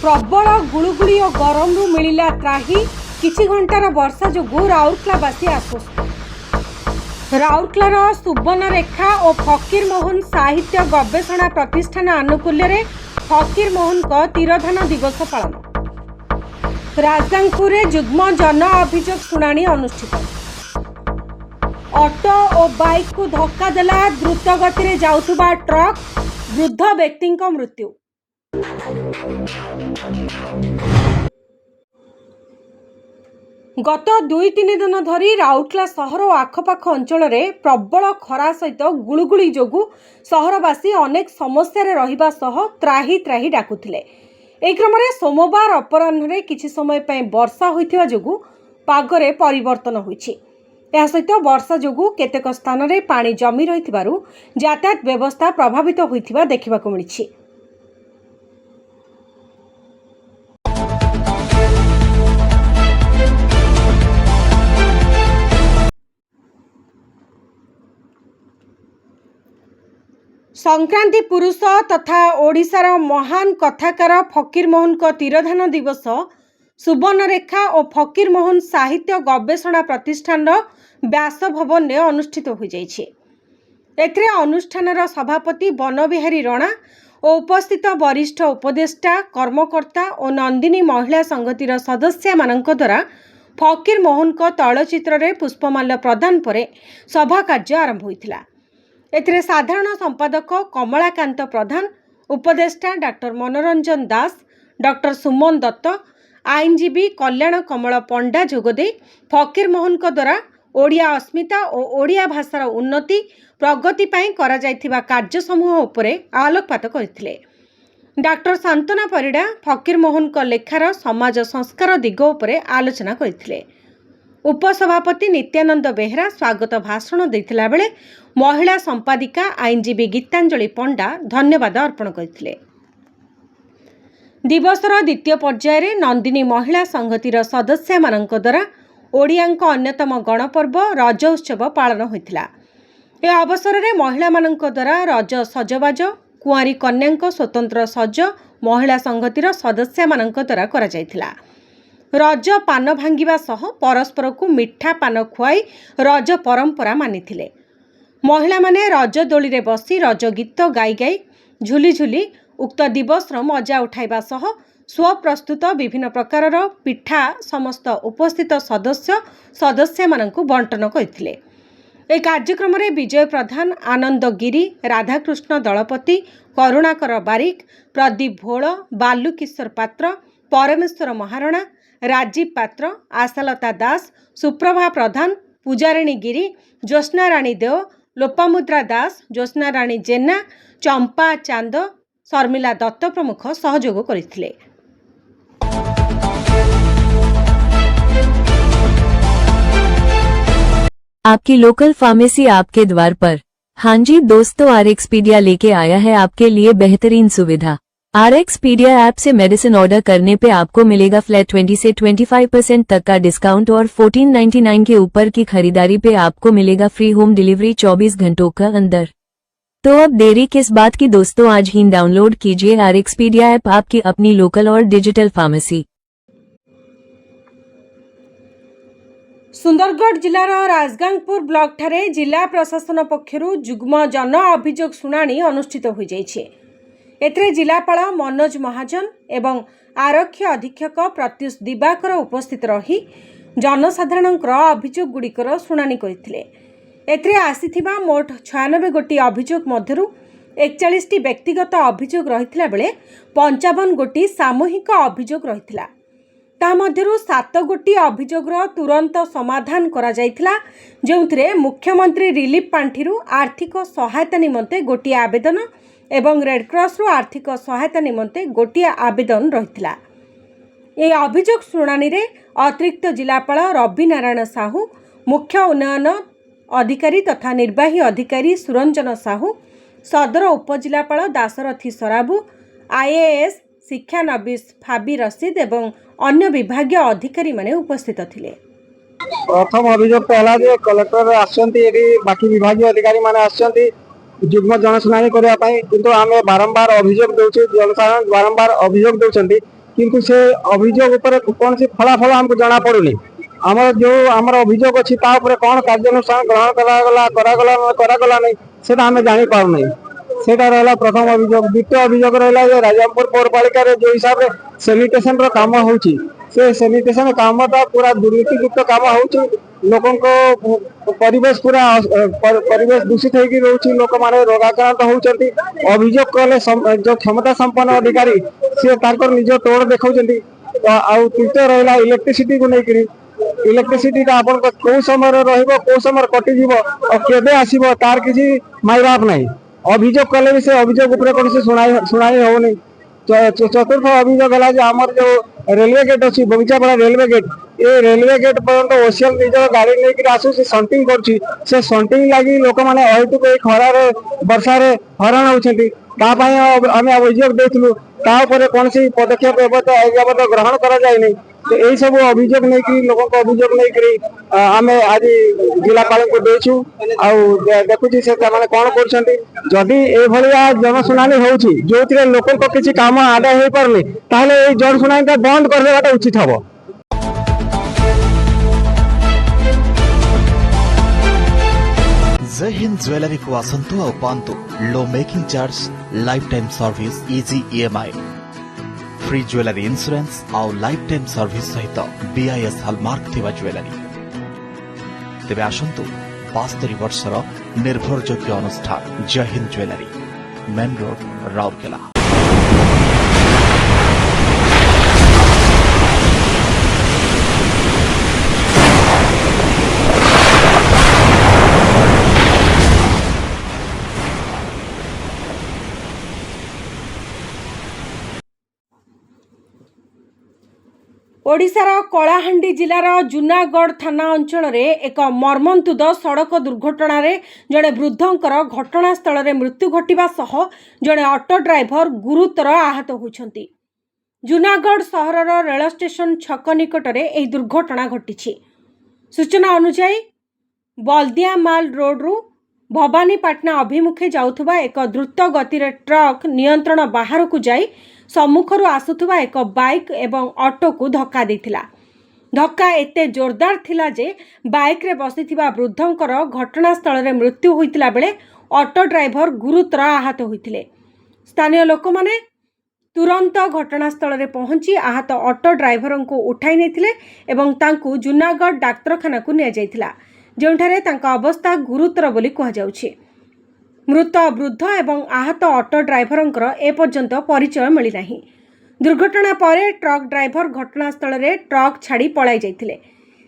प्रबल गुड़ुगुड़ी और गरम रु मिलिला त्राही किछि घंटार वर्षा जोगु राउरकेलावासी आश्वस्त। राउरकेलार सुवर्णरेखा और फकीर मोहन साहित्य गवेषणा प्रतिष्ठान आनुकूल्य रे फकीर मोहन को तिरोधान दिवस पालन। राजगांगपुर जुग्म जन अभियोग शुणाणी अनुष्ठित। ऑटो और बाइक को धक्का देला द्रुत गति रे जाउथुबा ट्रक, वृद्ध व्यक्ति मृत्यु। गत 2-3 दिन धरी राउरकेला सहर और आखपाख अंचल में प्रबल खरा सहित गुळुगुळी जोगु सहरवासी अनेक समस्या रहिबा सह त्राही त्राही डाकुथिले। एही क्रम में सोमवार अपराह्न किछि समय पय वर्षा होइथिबा जोगु पागरे परिवर्तन होइछि। या सहित वर्षा जोगु केतेक स्थान में पानी जमी रहिथिबारु यातायात व्यवस्था प्रभावित होइथिबा देखिबाकु मिलिछि। संक्रांति पुरुष तथा ओडिशार महान कथाकार फकीर मोहन को तिरोधान दिवस सुवर्णरेखा और फकीर मोहन साहित्य गवेषणा प्रतिष्ठान व्यास भवन में अनुष्ठित हो जाइछे। एथिरे अनुष्ठानर सभापति बनबिहारी रणा और उपस्थित वरिष्ठ उपदेष्टा कर्मकर्ता और नंदिनी महिला संगतिर सदस्य मानक द्वारा फकीर मोहन को तैलचित्र रे पुष्पमाल्य प्रदान पर सभा कार्य आरंभ होइथिला। एथिरे साधारण संपादक कमलाकांत प्रधान, उपदेष्टा डॉक्टर मनोरंजन दास, डॉक्टर सुमन दत्त, आईनजीवी कल्याण कमल पंडा जोगदे फकीर मोहन को द्वारा ओडिया अस्मिता और ओडिया भाषार उन्नति प्रगति पाई करा जायथिबा कार्य समूह उपरे आलोकपात करथिले। डॉक्टर शांतना परिडा फकीर मोहन को लेखार समाज संस्कार दिग उपरे आलोचना करथिले। उपसभापति नित्यानंद बेहरा स्वागत भाषण देथिला बेले महिला संपादिका आईनजीवी गीतांजलि पंडा धन्यवाद अर्पण करथिले। दिवसर द्वितीय पर्याय रे नंदिनी महिला संगतिर सदस्य मानक द्वारा ओडियांक अन्यतम गणपर्व रज उत्सव पालन होइथिला। ए अवसर रे महिला मानक द्वारा रज सजबाज, कुआरी कन्यांक स्वतंत्र सज महिला संगतिर सदस्य मानक द्वारा करा जायथिला। रज पान भांगिबा सह परस्पर को मिठा पान खुआई रज परंपरा मानिथिले। महिला माने रज दोली रे बसी रज गीत गाई गाई झुली झुली उक्त दिवस मजा उठाइबा सह स्वप्रस्तुत विभिन्न प्रकारर पिठा समस्त उपस्थित सदस्य मानकु बंटन करथिले। ए कार्यक्रम रे विजय प्रधान, आनंद गिरी, राधाकृष्ण दलपति, करुणाकर बारिक, प्रदीप भोल, बालू किशोर पात्र, परमेश्वर महारणा, राजीव पात्र, आशालता दास, सुप्रभा प्रधान, पूजारिणी गिरी, ज्योत्स्ना राणी देव, लोपामुद्रा दास, ज्योत्स्ना राणी जेना, चंपा चांद, शर्मिला दत्त प्रमुख सहयोग करथिले। आपकी लोकल फार्मेसी आपके द्वार पर। हाँ जी दोस्तों, आरएक्सपीडिया लेके आया है आपके लिए बेहतरीन सुविधा। आरएक्सपीडिया ऐप से मेडिसिन ऑर्डर करने पे आपको मिलेगा फ्लैट 20 से 25% तक का डिस्काउंट और 1499 के ऊपर की खरीदारी पे आपको मिलेगा फ्री होम डिलीवरी 24 घंटों का अंदर। तो अब देरी किस बात की दोस्तों, आज ही डाउनलोड कीजिए आरएक्सपीडिया ऐप, आपकी अपनी लोकल और डिजिटल फार्मेसी। सुंदरगढ़ जिलार राजगांगपुर ब्लॉक ठारे जिला प्रशासन पक्षरु जुग्म जन अभियोग शुणाणी अनुष्ठित हो जाइछे। एथरे जिलापाल मनोज महाजन एवं आरक्षी अधीक्षक प्रत्युष दिवाकर उपस्थित रही जनसाधारणଙ୍କର अभियोग गुड़िकर शुणाणी करथिले। एथरे आसीथिबा मोट 96 गोटी अभियोग मध्यरु 41टी व्यक्तिगत अभियोग रहिथिला बेले 55 गोटी सामूहिक अभियोग रहिथिला। ता मध्यरु 7 गोटी अभियोगर तुरंत समाधान करा जायथिला, जेउथरे मुख्यमंत्री रिलीफ पांठिरु आर्थिक सहायता निमंते गोटी आवेदन एवं रेडक्रॉस रु आर्थिक सहायता निमंते गोटी आवेदन रहिथिला। ए अभियोग शुणाणी रे अतिरिक्त जिलापाल रवि नारायण साहू, मुख्य उन्नयन अधिकारी तथा निर्वाही अधिकारी सुरंजन साहू, सदर उपजिलापाल दासरथी सराबू, आईएएस शिक्षानबीस फाबी रशीद एवं अन्य विभागीय अधिकारी माने उपस्थित थिले। प्रथम अभियोग पहला जे कलेक्टर आछंती एडी बाकी विभागीय अधिकारी माने आछंती जुग्म जनशुणाणी करने किंतु आम बारंबार अभियोग जनसाधारण बारंबार अभियोग दौरान किंतु से अभियोग ऊपर कौन सी फलाफल हमको जना पड़ुनी आमर जो आमर अभियोग अच्छी कौन कार्यानुष्ठान ग्रहण करागला नहीं सेटा आम जानी पार नहीं सेटा रहा प्रथम अभियोग द्वितीय अभियोग रहा राजापुर पौरपालिका जो हिसाब से सैनिटेशन काम होची से सैनिटेशन कामटा पूरा दुर्नीतियुक्त काम होची लोकों को परिवेश पूरा परिवेश दूषित होगी रोची लोक माने रोगाक्रांत होउचंती अभियोग कले जो क्षमता संपन्न अधिकारी से तारकर निज तोड़ देखौचंती आउ तृतीय रहा इलेक्ट्रिसिटी को लेकर इलेक्ट्रिसिटी आपन को समय रहिबो को समय कटि जीवो और केबे आसीबो तार किसी माइबाप नहीं अभियोग कले भी से अभियोग ऊपर कौन से सुनाई होनी चतुर्थ अभियोग है आमर जो रेलवे गेट अच्छी बगीचापाड़ा रेलवे गेट ये रेलवे गेट पर्यंत ओसीएल निज गाड़ी लेकर आसू से संटिंग कर संटिंग लगी लोक मैंने अहेतुक खरार वर्षा हराण होती आम अभियोग देलु कौन सी पदक्षेप एवं ग्रहण कर तो यही सब अभियोग नहीं लोक अभियोग नहीं आम आज जिलापाल को देचु देखुची से कौन करदी ये जनशुणाणी होची जो लोक किसी काम आदाय हो पारनी ताहले जनशुणाणी बंद कर देवाटा उचित हम। जय हिंद ज्वेलरी को आसंतु और पांतु low making charge life time service easy EMI free jewellery insurance और लाइफ टाइम सर्विस सहित बीआईएस हॉलमार्क थिबा ज्वेलरी तेबे आसंतु 72 वर्षर निर्भरयोग्य अनुष्ठान Jai Hind jewellery main road Rourkela. ओडिशार कलाहांडी जिलार जूनागढ़ थाना अंचल एक मर्मन्तुद सड़क दुर्घटना जड़े वृद्धंकर घटनास्थल में मृत्यु घटिबा सह जड़े ऑटो ड्राइवर गुरुतर आहत होइछन्ति। जूनागढ़ सहरर रेल स्टेशन छक निकटरे एही दुर्घटना घटिछि। सूचना अनुसार बल्दियामाल रोड्रु भवानीपाटना अभिमुखे जाउथुबा एक द्रुत गतिर ट्रक नियंत्रण बाहर को जाई सम्मुखर आसुथुबा एक बाइक एवं ऑटो को धक्का देथिला। धक्का एते जोरदार थिला जे बाइक रे बसिथिबा वृद्धंकर घटनास्थल में मृत्यु होइतिला बेले ऑटो ड्राइवर गुरुतर आहत होइतिले। स्थानीय लोक माने तुरंत घटनास्थल में पहुंची आहत ऑटो ड्राइवर को उठाई नेथिले एवं तांकु जूनागढ़ डाक्तरखाना को निया जाइतिला जोंठारे तांका अवस्था गुरुतर बोली कहा जाउछि। मृत वृद्ध एवं आहत ऑटो ड्राइवर एपर्यंत परिचय मिली नहीं। दुर्घटना पर ट्रक ड्राइवर घटनास्थल में ट्रक छाड़ी पलाई जाइथिले।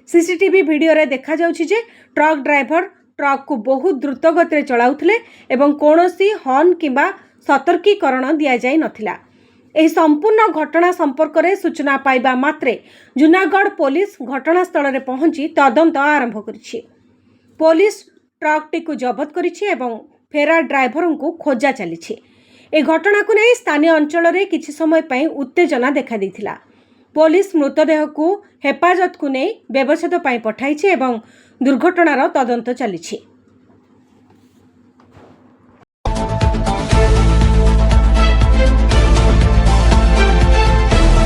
सीसीटीवी वीडियो रे देखा जाउछि जे ट्रक ड्राइवर ट्रक को बहुत द्रुत गति चलाउथिले एवं कौनसी हॉर्न किंबा सतर्कीकरण दिया जाई नथिला। एही संपूर्ण घटना संपर्क में सूचना पाइबा मात्रे जूनागढ़ पुलिस घटनास्थल में पहुंची तदंत आरंभ करिछि। पुलिस ट्रकटी को जबत करिछि एवं फेरार ड्राइवर को खोजा चली। ए घटना को नहीं स्थानीय अंचल में किछि समय पई उत्तेजना देखा देथिला। पुलिस मृतदेह को हेफाजत को नहीं व्यवच्छेद पई पठाइछि एवं दुर्घटनार तदंत चली।